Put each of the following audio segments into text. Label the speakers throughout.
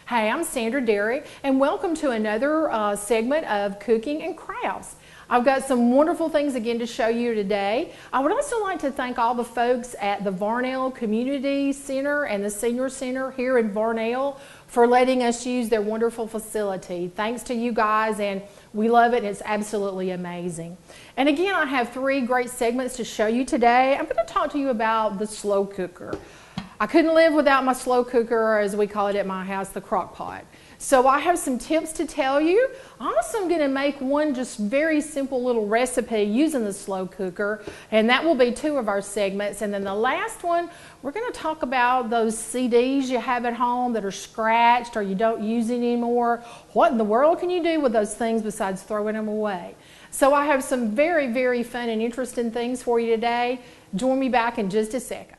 Speaker 1: Hey, I'm Sandra Derrick, and welcome to another segment of Cooking and Crafts. I've got some wonderful things again to show you today. I would also like to thank all the folks at the Varnell Community Center and the Senior Center here in Varnell for letting us use their wonderful facility. Thanks to you guys, and we love it. It's absolutely amazing. And again, I have three great segments to show you today. I'm going to talk to you about the slow cooker. I couldn't live without my slow cooker, as we call it at my house, the crock pot. So I have some tips to tell you. I'm also going to make one just very simple little recipe using the slow cooker, and that will be two of our segments. And then the last one, we're going to talk about those CDs you have at home that are scratched or you don't use anymore. What in the world can you do with those things besides throwing them away? So I have some very, very fun and interesting things for you today. Join me back in just a second.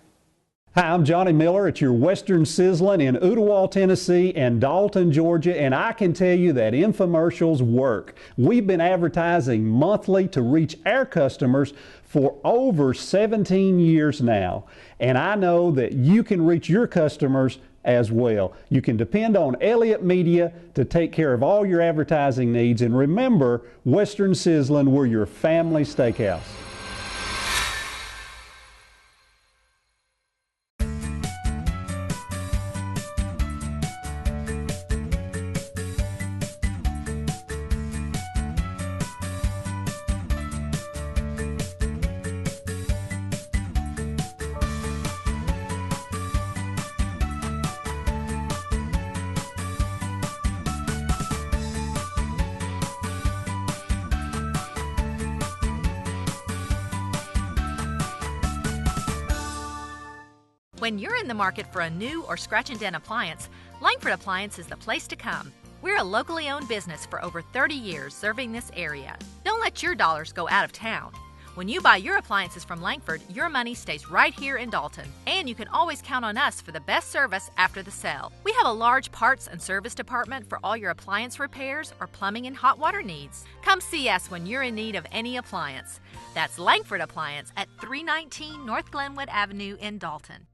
Speaker 2: Hi, I'm Johnny Miller at your Western Sizzlin' in Ooltewah, Tennessee and Dalton, Georgia, and I can tell you that infomercials work. We've been advertising monthly to reach our customers for over 17 years now, and I know that you can reach your customers as well. You can depend on Elliott Media to take care of all your advertising needs, and remember, Western Sizzlin', we're your family steakhouse.
Speaker 3: When you're in the market for a new or scratch and dent appliance, Langford Appliance is the place to come. We're a locally owned business for over 30 years serving this area. Don't let your dollars go out of town. When you buy your appliances from Langford, your money stays right here in Dalton, and you can always count on us for the best service after the sale. We have a large parts and service department for all your appliance repairs or plumbing and hot water needs. Come see us when you're in need of any appliance. That's Langford Appliance at 319 North Glenwood Avenue in Dalton.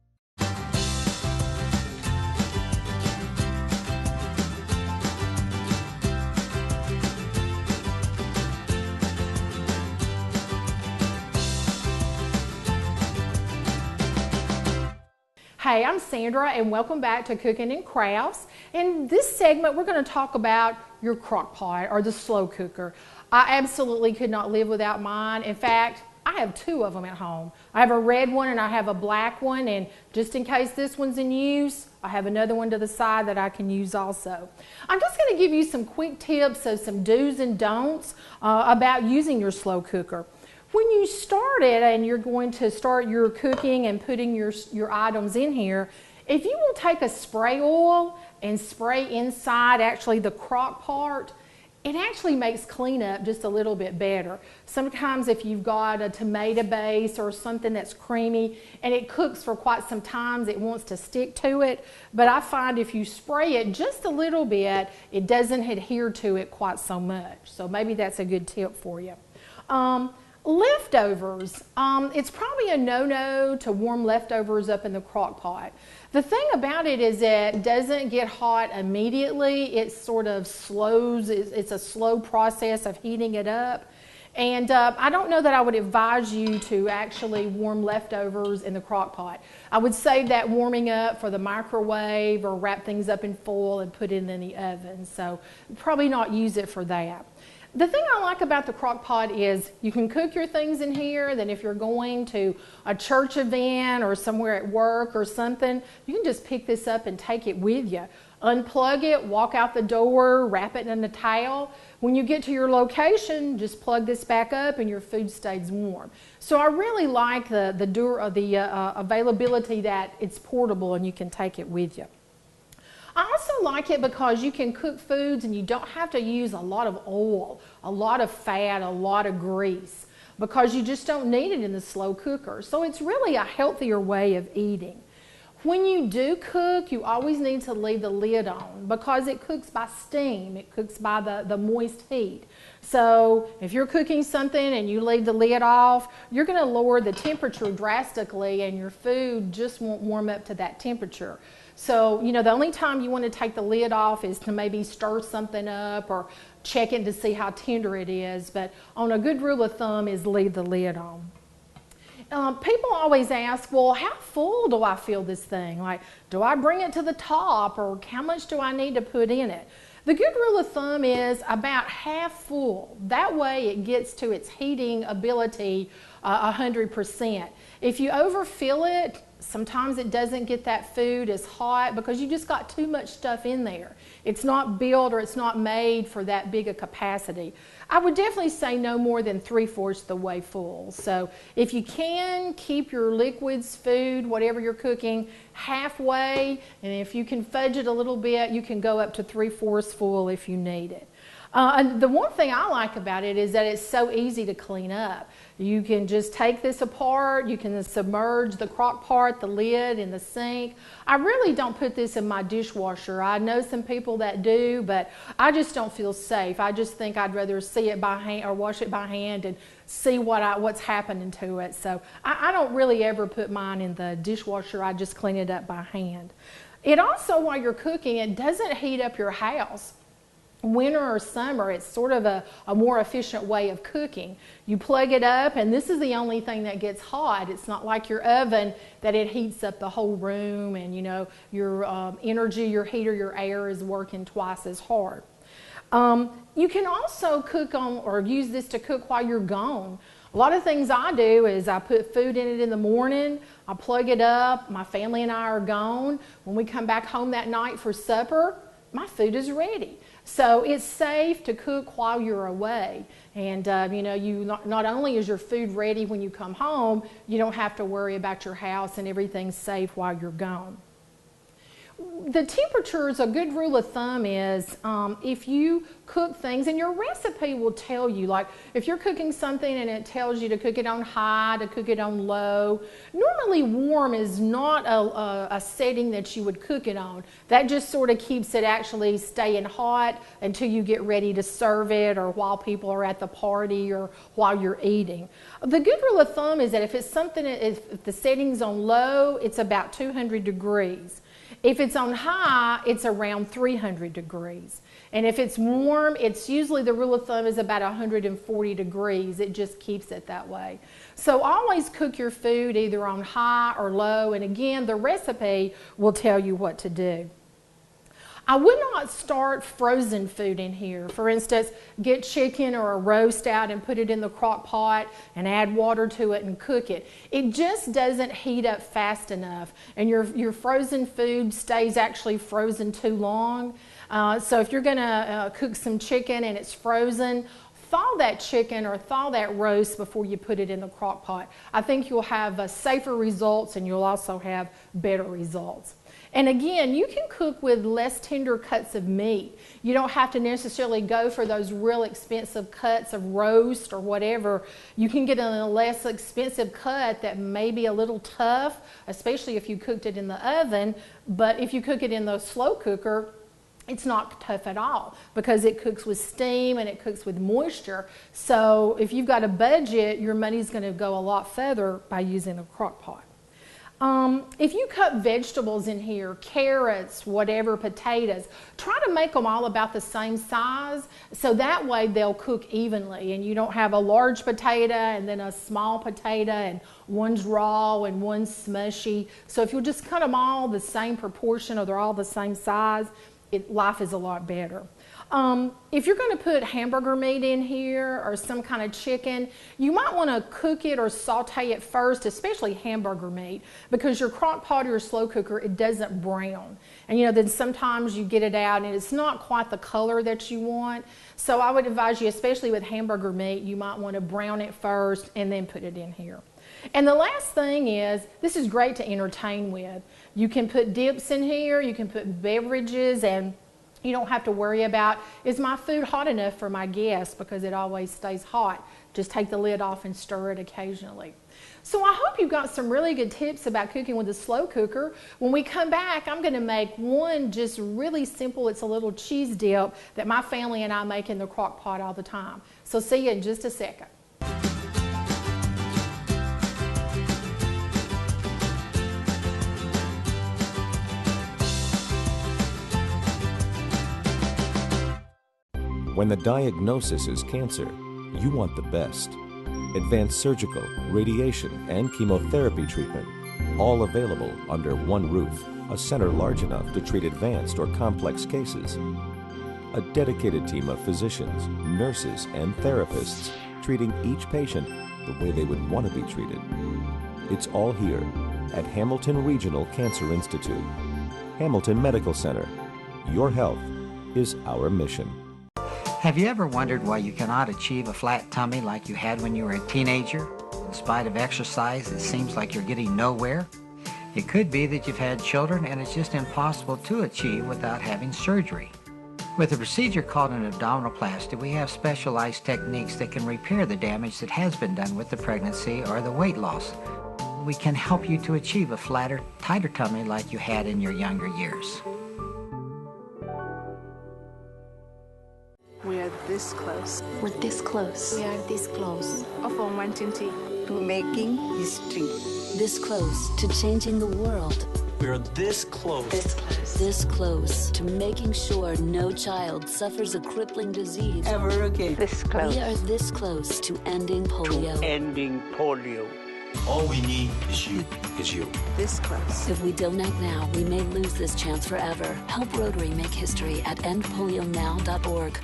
Speaker 1: Hey, I'm Sandra, and welcome back to Cooking and Crafts. In this segment, we're going to talk about your crock pot or the slow cooker. I absolutely could not live without mine. In fact, I have two of them at home. I have a red one and I have a black one, and just in case this one's in use, I have another one to the side that I can use also. I'm just going to give you some quick tips, so some do's and don'ts about using your slow cooker. When you start it and you're going to start your cooking and putting your items in here, if you will take a spray oil and spray inside actually the crock part, it actually makes cleanup just a little bit better. Sometimes if you've got a tomato base or something that's creamy and it cooks for quite some time, it wants to stick to it. But I find if you spray it just a little bit, it doesn't adhere to it quite so much. So maybe that's a good tip for you. Leftovers. It's probably a no-no to warm leftovers up in the crock pot. The thing about it is that it doesn't get hot immediately. It sort of slows. It's a slow process of heating it up. And I don't know that I would advise you to actually warm leftovers in the crock pot. I would save that warming up for the microwave or wrap things up in foil and put it in the oven. So probably not use it for that. The thing I like about the crock pot is you can cook your things in here. Then if you're going to a church event or somewhere at work or something, you can just pick this up and take it with you. Unplug it, walk out the door, wrap it in a towel. When you get to your location, just plug this back up and your food stays warm. So I really like the availability that it's portable and you can take it with you. I also like it because you can cook foods and you don't have to use a lot of oil, a lot of fat, a lot of grease, because you just don't need it in the slow cooker. So it's really a healthier way of eating. When you do cook, you always need to leave the lid on because it cooks by steam. It cooks by the moist heat. So if you're cooking something and you leave the lid off, you're going to lower the temperature drastically and your food just won't warm up to that temperature. So, you know, the only time you want to take the lid off is to maybe stir something up or check it to see how tender it is. But on a good rule of thumb is leave the lid on. People always ask, well, how full do I fill this thing? Like, do I bring it to the top, or how much do I need to put in it? The good rule of thumb is about half full. That way it gets to its heating ability 100%. If you overfill it, sometimes it doesn't get that food as hot because you just got too much stuff in there. It's not built or it's not made for that big a capacity. I would definitely say no more than 3/4 the way full. So if you can, keep your liquids, food, whatever you're cooking, halfway, and if you can fudge it a little bit, you can go up to 3/4 full if you need it. And the one thing I like about it is that it's so easy to clean up. You can just take this apart, you can submerge the crock pot, the lid in the sink. I really don't put this in my dishwasher. I know some people that do, but I just don't feel safe. I just think I'd rather see it by hand or wash it by hand and see what's happening to it. So I don't really ever put mine in the dishwasher. I just clean it up by hand. It also, while you're cooking, it doesn't heat up your house. Winter or summer, it's sort of a more efficient way of cooking. You plug it up and this is the only thing that gets hot. It's not like your oven that it heats up the whole room and, you know, your energy, your heater, your air is working twice as hard. You can also cook on or use this to cook while you're gone. A lot of things I do is I put food in it in the morning, I plug it up, my family and I are gone. When we come back home that night for supper, my food is ready. So it's safe to cook while you're away. And you know, not only is your food ready when you come home, you don't have to worry about your house and everything's safe while you're gone. The temperatures, a good rule of thumb is if you cook things, and your recipe will tell you, like if you're cooking something and it tells you to cook it on high, to cook it on low, normally warm is not a setting that you would cook it on. That just sort of keeps it actually staying hot until you get ready to serve it or while people are at the party or while you're eating. The good rule of thumb is that if it's something, if the setting's on low, it's about 200 degrees. If it's on high, it's around 300 degrees. And if it's warm, it's usually, the rule of thumb is about 140 degrees. It just keeps it that way. So always cook your food either on high or low. And again, the recipe will tell you what to do. I would not start frozen food in here. For instance, get chicken or a roast out and put it in the crock pot and add water to it and cook it. It just doesn't heat up fast enough, and your frozen food stays actually frozen too long. So if you're going to cook some chicken and it's frozen, thaw that chicken or thaw that roast before you put it in the crock pot. I think you'll have safer results and you'll also have better results. And again, you can cook with less tender cuts of meat. You don't have to necessarily go for those real expensive cuts of roast or whatever. You can get a less expensive cut that may be a little tough, especially if you cooked it in the oven. But if you cook it in the slow cooker, it's not tough at all because it cooks with steam and it cooks with moisture. So if you've got a budget, your money's going to go a lot further by using a crock pot. If you cut vegetables in here, carrots, whatever, potatoes, try to make them all about the same size so that way they'll cook evenly and you don't have a large potato and then a small potato and one's raw and one's smushy. So if you'll just cut them all the same proportion or they're all the same size, life is a lot better. If you're going to put hamburger meat in here or some kind of chicken, you might want to cook it or saute it first, especially hamburger meat, because your crock pot or your slow cooker, it doesn't brown. And you know, then sometimes you get it out and it's not quite the color that you want. So I would advise you, especially with hamburger meat, you might want to brown it first and then put it in here. And the last thing is, this is great to entertain with. You can put dips in here, you can put beverages, and you don't have to worry about, is my food hot enough for my guests, because it always stays hot. Just take the lid off and stir it occasionally. So I hope you got some really good tips about cooking with a slow cooker. When we come back, I'm going to make one just really simple. It's a little cheese dip that my family and I make in the crock pot all the time. So see you in just a second.
Speaker 4: When the diagnosis is cancer, you want the best. Advanced surgical, radiation, and chemotherapy treatment, all available under one roof, a center large enough to treat advanced or complex cases. A dedicated team of physicians, nurses, and therapists treating each patient the way they would want to be treated. It's all here at Hamilton Regional Cancer Institute. Hamilton Medical Center. Your health is our mission.
Speaker 5: Have you ever wondered why you cannot achieve a flat tummy like you had when you were a teenager? In spite of exercise, it seems like you're getting nowhere. It could be that you've had children and it's just impossible to achieve without having surgery. With a procedure called an abdominoplasty, we have specialized techniques that can repair the damage that has been done with the pregnancy or the weight loss. We can help you to achieve a flatter, tighter tummy like you had in your younger years.
Speaker 6: We are this close.
Speaker 7: We're this close.
Speaker 6: We are this close of wanting to making history.
Speaker 7: This close to changing the world.
Speaker 8: We are this close.
Speaker 7: This close. This close to making sure no child suffers a crippling disease
Speaker 6: Ever again. This close.
Speaker 7: We are this close to ending polio.
Speaker 6: Ending polio.
Speaker 8: All we need is you.
Speaker 6: This close.
Speaker 7: If we don't act now, we may lose this chance forever. Help Rotary make history at endpolionow.org.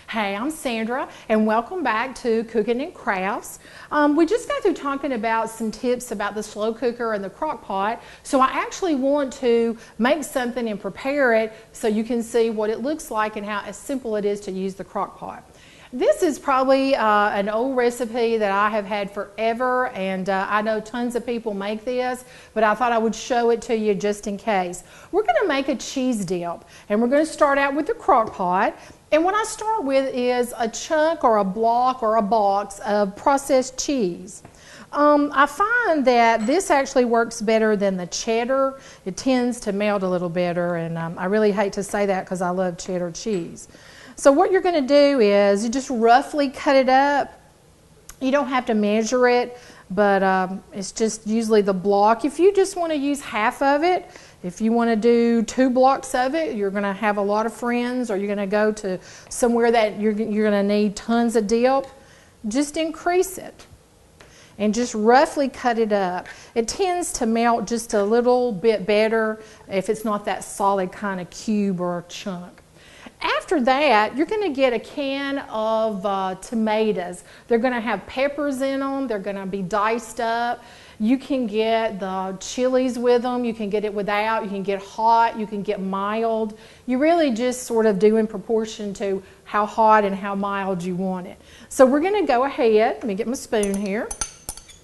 Speaker 1: Hey, I'm Sandra, and welcome back to Cooking and Crafts. We just got through talking about some tips about the slow cooker and the crock pot, so I actually want to make something and prepare it so you can see what it looks like and how simple it is to use the crock pot. This is probably an old recipe that I have had forever, and I know tons of people make this, but I thought I would show it to you just in case. We're going to make a cheese dip, and we're going to start out with the crock pot. And what I start with is a chunk or a block or a box of processed cheese. I find that this actually works better than the cheddar. It tends to melt a little better, and I really hate to say that because I love cheddar cheese. So what you're going to do is you just roughly cut it up. You don't have to measure it, but it's just usually the block. If you just want to use half of it, if you want to do 2 blocks of it, you're going to have a lot of friends, or you're going to go to somewhere that you're going to need tons of dip, just increase it and just roughly cut it up. It tends to melt just a little bit better if it's not that solid kind of cube or chunk. After that, you're going to get a can of tomatoes. They're going to have peppers in them. They're going to be diced up. You can get the chilies with them. You can get it without. You can get hot. You can get mild. You really just sort of do in proportion to how hot and how mild you want it. So we're going to go ahead. Let me get my spoon here.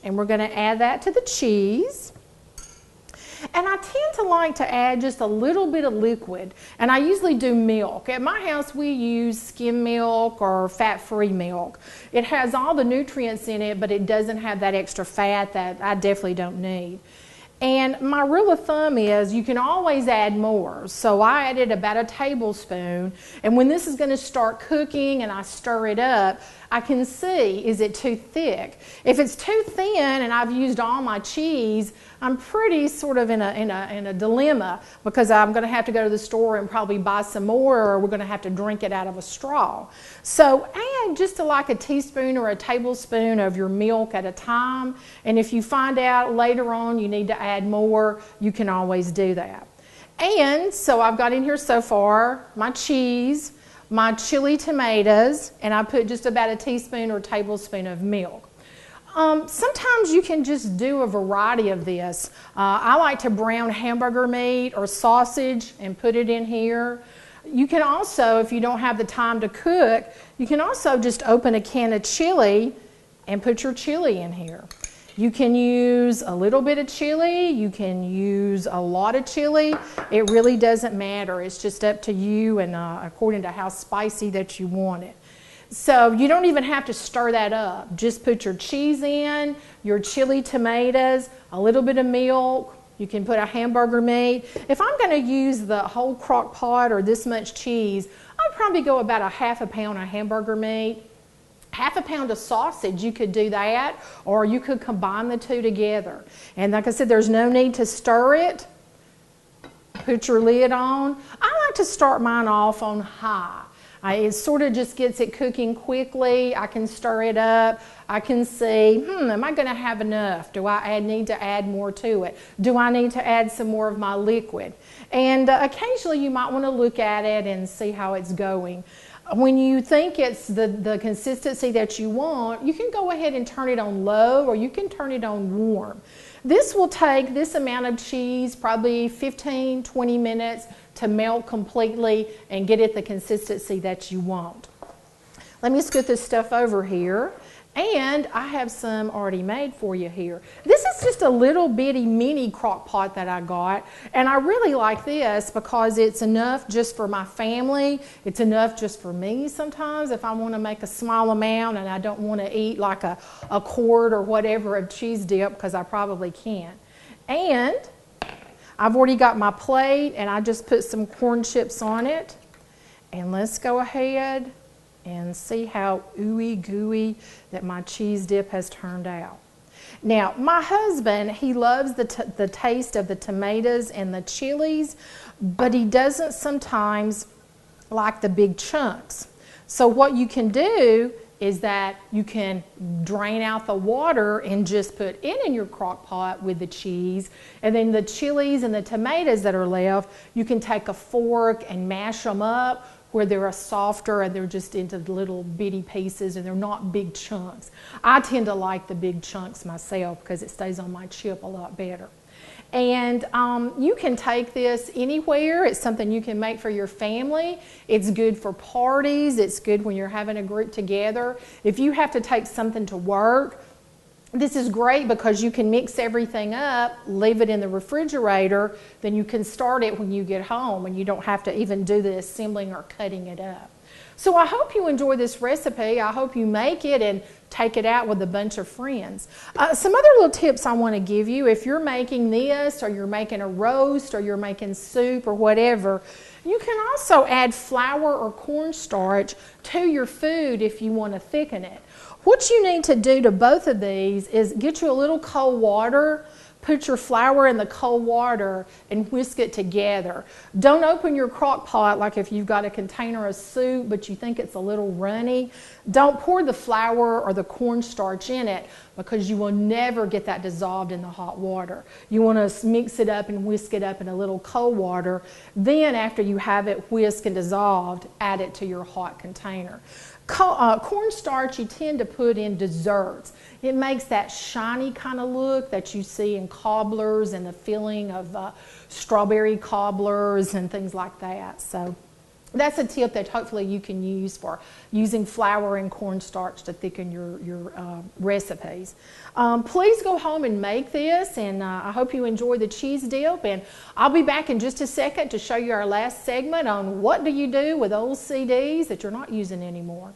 Speaker 1: And we're going to add that to the cheese. And I tend to like to add just a little bit of liquid, and I usually do milk. At my house we use skim milk or fat-free milk. It has all the nutrients in it, but it doesn't have that extra fat that I definitely don't need. And my rule of thumb is you can always add more. So I added about a tablespoon, and when this is going to start cooking and I stir it up, I can see, is it too thick? If it's too thin and I've used all my cheese, I'm pretty sort of in a dilemma, because I'm going to have to go to the store and probably buy some more, or we're going to have to drink it out of a straw. So add just like a teaspoon or a tablespoon of your milk at a time, and if you find out later on you need to add more, you can always do that. And so I've got in here so far my cheese, my chili tomatoes, and I put just about a teaspoon or tablespoon of milk. Sometimes you can just do a variety of this. I like to brown hamburger meat or sausage and put it in here. You can also, if you don't have the time to cook, you can also just open a can of chili and put your chili in here. You can use a little bit of chili, you can use a lot of chili. It really doesn't matter. It's just up to you and according to how spicy that you want it. So you don't even have to stir that up. Just put your cheese in, your chili tomatoes, a little bit of milk. You can put a hamburger meat. If I'm going to use the whole crock pot or this much cheese, I'd probably go about a half a pound of hamburger meat. Half a pound of sausage, you could do that, or you could combine the two together. And like I said, there's no need to stir it. Put your lid on. I like to start mine off on high. It sort of just gets it cooking quickly. I can stir it up. I can see, am I going to have enough? Do I need to add more to it? Do I need to add some more of my liquid? And occasionally you might want to look at it and see how it's going. When you think it's the consistency that you want, you can go ahead and turn it on low or you can turn it on warm. This will take this amount of cheese probably 15, 20 minutes to melt completely and get it the consistency that you want. Let me scoot this stuff over here. And I have some already made for you here. This is just a little bitty mini crock pot that I got. And I really like this because it's enough just for my family. It's enough just for me sometimes if I want to make a small amount and I don't want to eat like a quart or whatever of cheese dip, because I probably can't. And I've already got my plate and I just put some corn chips on it. And let's go ahead and see how ooey gooey that my cheese dip has turned out. Now, my husband, he loves the taste of the tomatoes and the chilies, but he doesn't sometimes like the big chunks. So what you can do is that you can drain out the water and just put it in your crock pot with the cheese, and then the chilies and the tomatoes that are left, you can take a fork and mash them up where they're softer and they're just into little bitty pieces and they're not big chunks. I tend to like the big chunks myself because it stays on my chip a lot better. And you can take this anywhere. It's something you can make for your family. It's good for parties. It's good when you're having a group together. If you have to take something to work, this is great because you can mix everything up, leave it in the refrigerator, then you can start it when you get home and you don't have to even do the assembling or cutting it up. So I hope you enjoy this recipe. I hope you make it and take it out with a bunch of friends. Some other little tips I want to give you. If you're making this or you're making a roast or you're making soup or whatever, you can also add flour or cornstarch to your food if you want to thicken it. What you need to do to both of these is get you a little cold water, put your flour in the cold water and whisk it together. Don't open your crock pot like if you've got a container of soup but you think it's a little runny. Don't pour the flour or the cornstarch in it because you will never get that dissolved in the hot water. You want to mix it up and whisk it up in a little cold water. Then after you have it whisked and dissolved, add it to your hot container. Cornstarch you tend to put in desserts. It makes that shiny kind of look that you see in cobblers and the filling of strawberry cobblers and things like that. So that's a tip that hopefully you can use for using flour and cornstarch to thicken your recipes. Please go home and make this, and I hope you enjoy the cheese dip. And I'll be back in just a second to show you our last segment on what do you do with old CDs that you're not using anymore.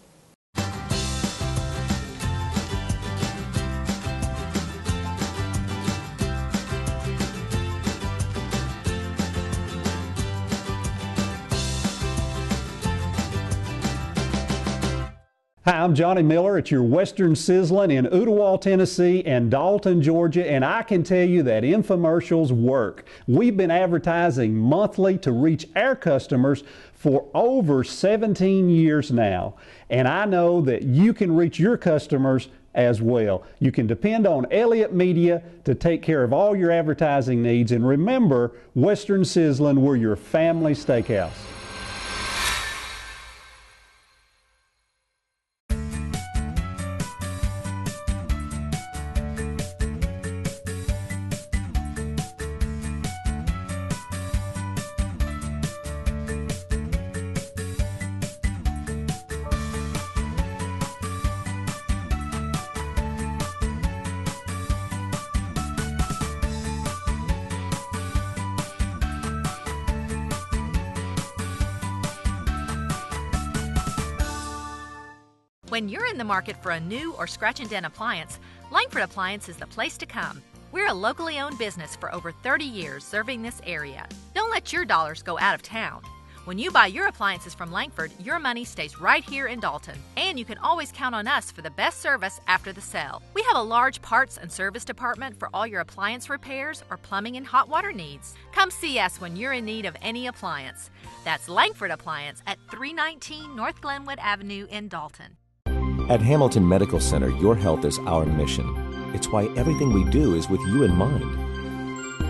Speaker 2: Hi, I'm Johnny Miller at your Western Sizzlin' in Ooltewah, Tennessee and Dalton, Georgia, and I can tell you that infomercials work. We've been advertising monthly to reach our customers for over 17 years now, and I know that you can reach your customers as well. You can depend on Elliott Media to take care of all your advertising needs, and remember, Western Sizzlin', we're your family steakhouse.
Speaker 3: When you're in the market for a new or scratch and dent appliance, Langford Appliance is the place to come. We're a locally owned business for over 30 years serving this area. Don't let your dollars go out of town. When you buy your appliances from Langford, your money stays right here in Dalton, and you can always count on us for the best service after the sale. We have a large parts and service department for all your appliance repairs or plumbing and hot water needs. Come see us when you're in need of any appliance. That's Langford Appliance at 319 North Glenwood Avenue in Dalton.
Speaker 4: At Hamilton Medical Center, your health is our mission. It's why everything we do is with you in mind.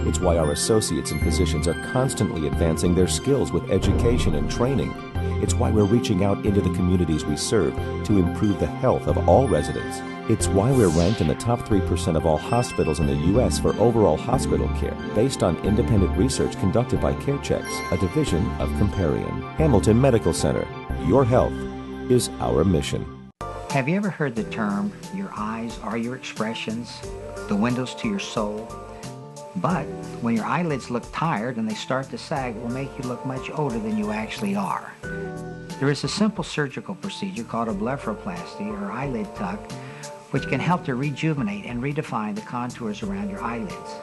Speaker 4: It's why our associates and physicians are constantly advancing their skills with education and training. It's why we're reaching out into the communities we serve to improve the health of all residents. It's why we're ranked in the top 3% of all hospitals in the U.S. for overall hospital care, based on independent research conducted by CareChecks, a division of Comparian. Hamilton Medical Center. Your health is our mission.
Speaker 5: Have you ever heard the term, your eyes are your expressions, the windows to your soul? But when your eyelids look tired and they start to sag, it will make you look much older than you actually are. There is a simple surgical procedure called a blepharoplasty or eyelid tuck, which can help to rejuvenate and redefine the contours around your eyelids.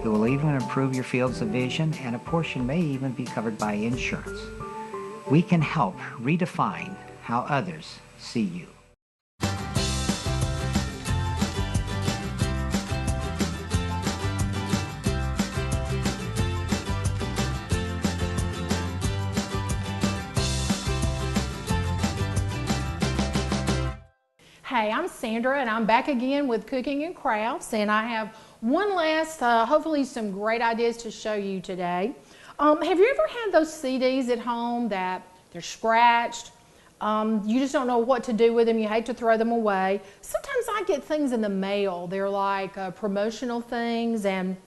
Speaker 5: It will even improve your fields of vision, and a portion may even be covered by insurance. We can help redefine how others see you.
Speaker 1: Hey, I'm Sandra, and I'm back again with Cooking and Crafts, and I have one last, hopefully some great ideas to show you today. Have you ever had those CDs at home that they're scratched? You just don't know what to do with them. You hate to throw them away. Sometimes I get things in the mail. They're like promotional things, and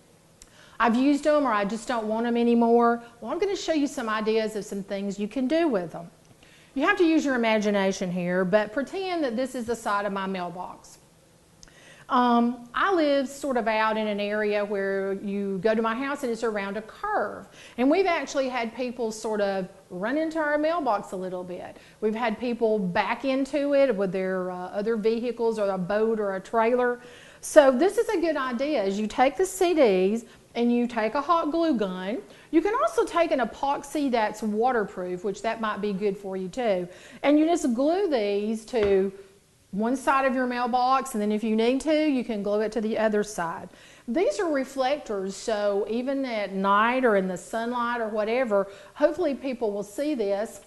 Speaker 1: I've used them or I just don't want them anymore. Well, I'm going to show you some ideas of some things you can do with them. You have to use your imagination here, but pretend that this is the side of my mailbox. I live sort of out in an area where you go to my house and it's around a curve. And we've actually had people sort of run into our mailbox a little bit. We've had people back into it with their other vehicles or a boat or a trailer. So this is a good idea, is you take the CDs and you take a hot glue gun. You can also take an epoxy that's waterproof, which that might be good for you too. And you just glue these to one side of your mailbox, and then if you need to, you can glue it to the other side. These are reflectors, so even at night or in the sunlight or whatever, hopefully people will see this,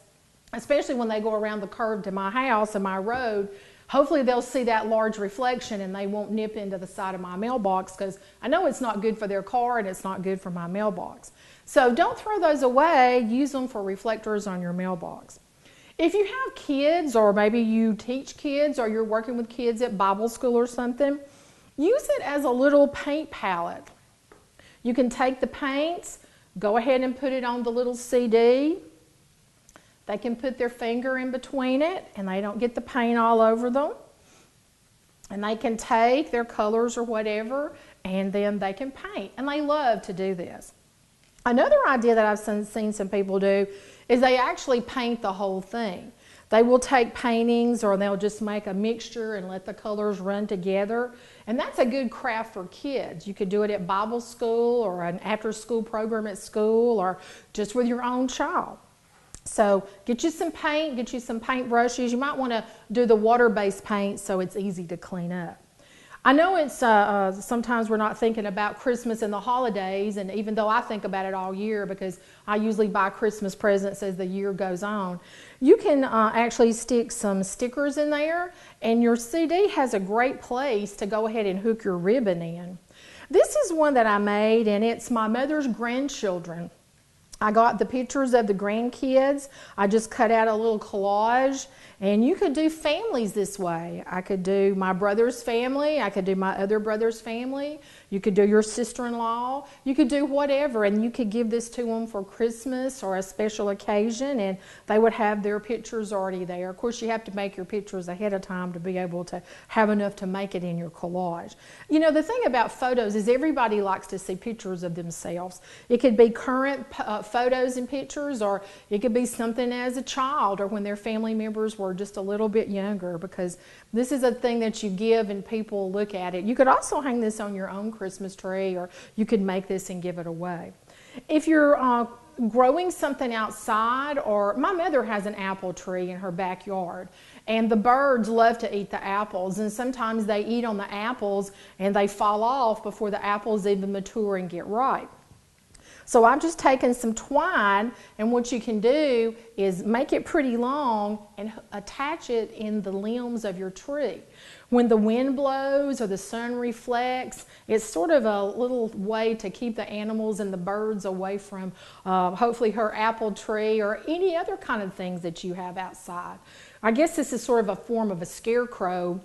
Speaker 1: especially when they go around the curve to my house and my road. Hopefully they'll see that large reflection and they won't nip into the side of my mailbox, because I know it's not good for their car and it's not good for my mailbox. So don't throw those away. Use them for reflectors on your mailbox. If you have kids, or maybe you teach kids, or you're working with kids at Bible school or something, use it as a little paint palette. You can take the paints, go ahead and put it on the little CD. They can put their finger in between it and they don't get the paint all over them. And they can take their colors or whatever and then they can paint. And they love to do this. Another idea that I've seen some people do is they actually paint the whole thing. They will take paintings or they'll just make a mixture and let the colors run together. And that's a good craft for kids. You could do it at Bible school or an after-school program at school or just with your own child. So get you some paint, get you some paint brushes. You might want to do the water-based paint so it's easy to clean up. I know it's sometimes we're not thinking about Christmas and the holidays, and even though I think about it all year because I usually buy Christmas presents as the year goes on, you can actually stick some stickers in there, and your CD has a great place to go ahead and hook your ribbon in. This is one that I made, and it's my mother's grandchildren. I got the pictures of the grandkids. I just cut out a little collage, and you could do families this way. I could do my brother's family. I could do my other brother's family. You could do your sister-in-law. You could do whatever, and you could give this to them for Christmas or a special occasion, and they would have their pictures already there. Of course, you have to make your pictures ahead of time to be able to have enough to make it in your collage. You know, the thing about photos is everybody likes to see pictures of themselves. It could be current photos and pictures, or it could be something as a child or when their family members were just a little bit younger, because this is a thing that you give and people look at it. You could also hang this on your own Christmas tree, or you could make this and give it away. If you're growing something outside, or my mother has an apple tree in her backyard, and the birds love to eat the apples, and sometimes they eat on the apples and they fall off before the apples even mature and get ripe. So I've just taken some twine, and what you can do is make it pretty long and attach it in the limbs of your tree. When the wind blows or the sun reflects, it's sort of a little way to keep the animals and the birds away from hopefully her apple tree or any other kind of things that you have outside. I guess this is sort of a form of a scarecrow,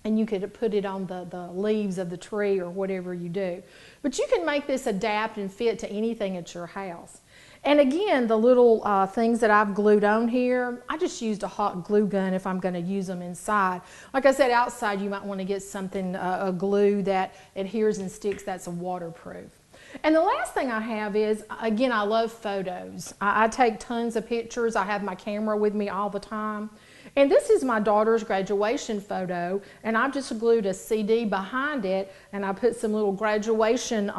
Speaker 1: and you could put it on the leaves of the tree or whatever you do. But you can make this adapt and fit to anything at your house. And again, the little things that I've glued on here, I just used a hot glue gun if I'm going to use them inside. Like I said, outside you might want to get something, a glue that adheres and sticks that's waterproof. And the last thing I have is, again, I love photos. I take tons of pictures. I have my camera with me all the time. And this is my daughter's graduation photo, and I've just glued a CD behind it, and I put some little graduation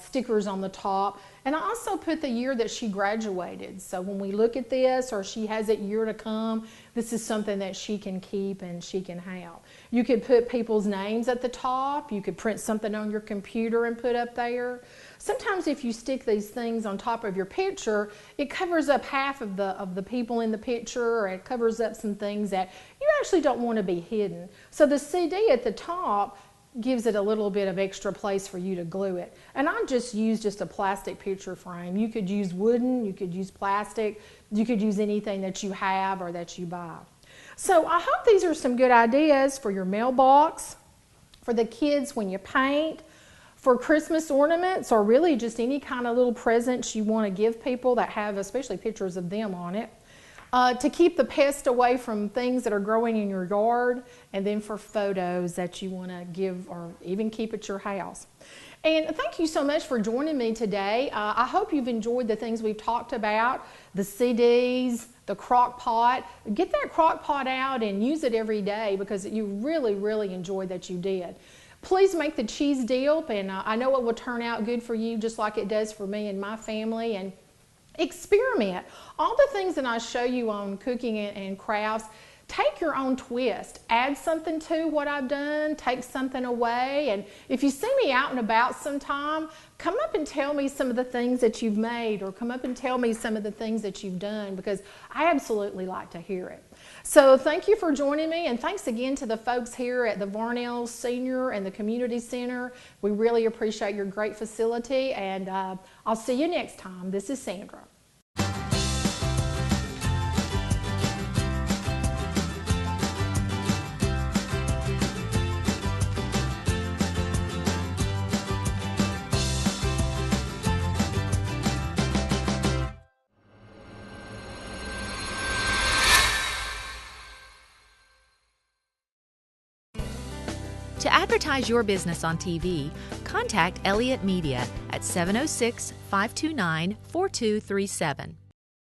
Speaker 1: stickers on the top. And I also put the year that she graduated. So when we look at this, or she has a year to come, this is something that she can keep and she can have. You could put people's names at the top. You could print something on your computer and put up there. Sometimes if you stick these things on top of your picture, it covers up half of the people in the picture, or it covers up some things that you actually don't want to be hidden. So the CD at the top gives it a little bit of extra place for you to glue it. And I just used a plastic picture frame. You could use wooden, you could use plastic, you could use anything that you have or that you buy. So I hope these are some good ideas for your mailbox, for the kids when you paint, for Christmas ornaments, or really just any kind of little presents you want to give people that have especially pictures of them on it. To keep the pest away from things that are growing in your yard, and then for photos that you want to give or even keep at your house. And thank you so much for joining me today. I hope you've enjoyed the things we've talked about, the CDs, the crock pot. Get that crock pot out and use it every day, because you really, really enjoyed that you did. Please make the cheese dip, and I know it will turn out good for you just like it does for me and my family. And experiment. All the things that I show you on cooking and crafts, take your own twist. Add something to what I've done, take something away, and if you see me out and about sometime, come up and tell me some of the things that you've made, or come up and tell me some of the things that you've done, because I absolutely like to hear it. So thank you for joining me, and thanks again to the folks here at the Varnell Senior and the Community Center. We really appreciate your great facility, and I'll see you next time. This is Sandra.
Speaker 3: To advertise your business on TV, contact Elliott Media at 706-529-4237.